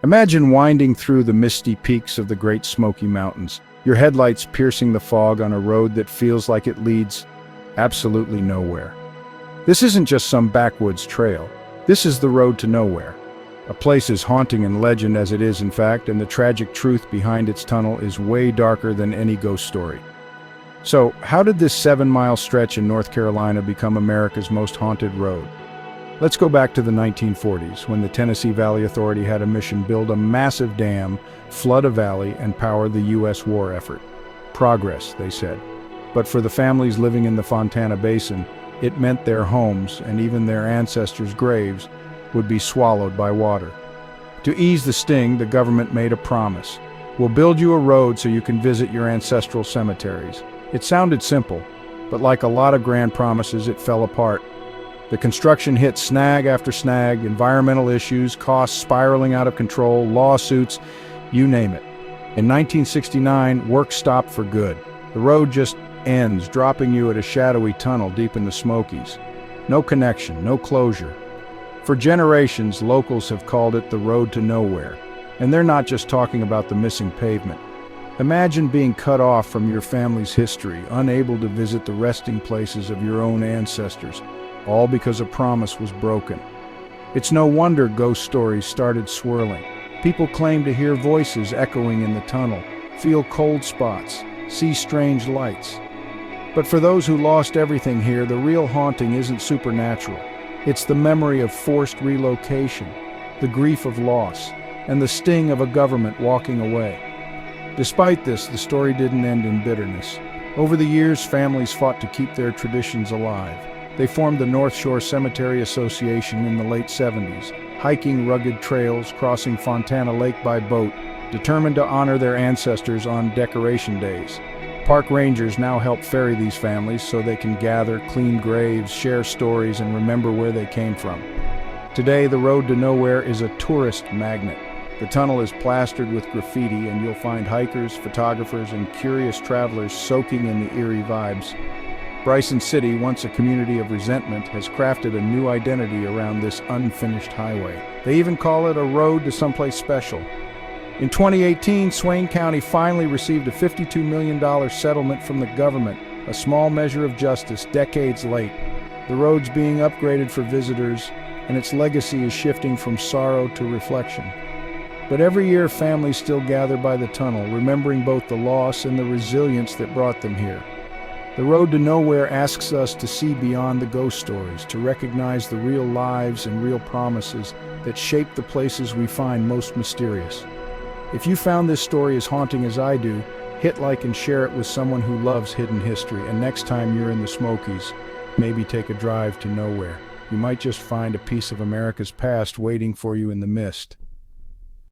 Imagine winding through the misty peaks of the Great Smoky Mountains, your headlights piercing the fog on a road that feels like it leads absolutely nowhere. This isn't just some backwoods trail. This is the road to nowhere. A place as haunting in legend as it is in fact, and the tragic truth behind its tunnel is way darker than any ghost story. So, how did this 7-mile stretch in North Carolina become America's most haunted road? Let's go back to the 1940s, when the Tennessee Valley Authority had a mission: build a massive dam, flood a valley, and power the U.S. war effort. Progress, they said. But for the families living in the Fontana Basin, it meant their homes, and even their ancestors' graves, would be swallowed by water. To ease the sting, the government made a promise. We'll build you a road so you can visit your ancestral cemeteries. It sounded simple, but like a lot of grand promises, it fell apart. The construction hit snag after snag, environmental issues, costs spiraling out of control, lawsuits, you name it. In 1969, work stopped for good. The road just ends, dropping you at a shadowy tunnel deep in the Smokies. No connection, no closure. For generations, locals have called it the road to nowhere. And they're not just talking about the missing pavement. Imagine being cut off from your family's history, unable to visit the resting places of your own ancestors, all because a promise was broken. It's no wonder ghost stories started swirling. People claim to hear voices echoing in the tunnel, feel cold spots, see strange lights. But for those who lost everything here, the real haunting isn't supernatural. It's the memory of forced relocation, the grief of loss, and the sting of a government walking away. Despite this, the story didn't end in bitterness. Over the years, families fought to keep their traditions alive. They formed the North Shore Cemetery Association in the late 70s, hiking rugged trails, crossing Fontana Lake by boat, determined to honor their ancestors on decoration days. Park rangers now help ferry these families so they can gather, clean graves, share stories, and remember where they came from. Today, the road to nowhere is a tourist magnet. The tunnel is plastered with graffiti, and you'll find hikers, photographers, and curious travelers soaking in the eerie vibes. Bryson City, once a community of resentment, has crafted a new identity around this unfinished highway. They even call it a road to someplace special. In 2018, Swain County finally received a $52 million settlement from the government, a small measure of justice decades late. The road's being upgraded for visitors, and its legacy is shifting from sorrow to reflection. But every year, families still gather by the tunnel, remembering both the loss and the resilience that brought them here. The road to nowhere asks us to see beyond the ghost stories, to recognize the real lives and real promises that shape the places we find most mysterious. If you found this story as haunting as I do, hit like and share it with someone who loves hidden history. And next time you're in the Smokies, maybe take a drive to nowhere. You might just find a piece of America's past waiting for you in the mist.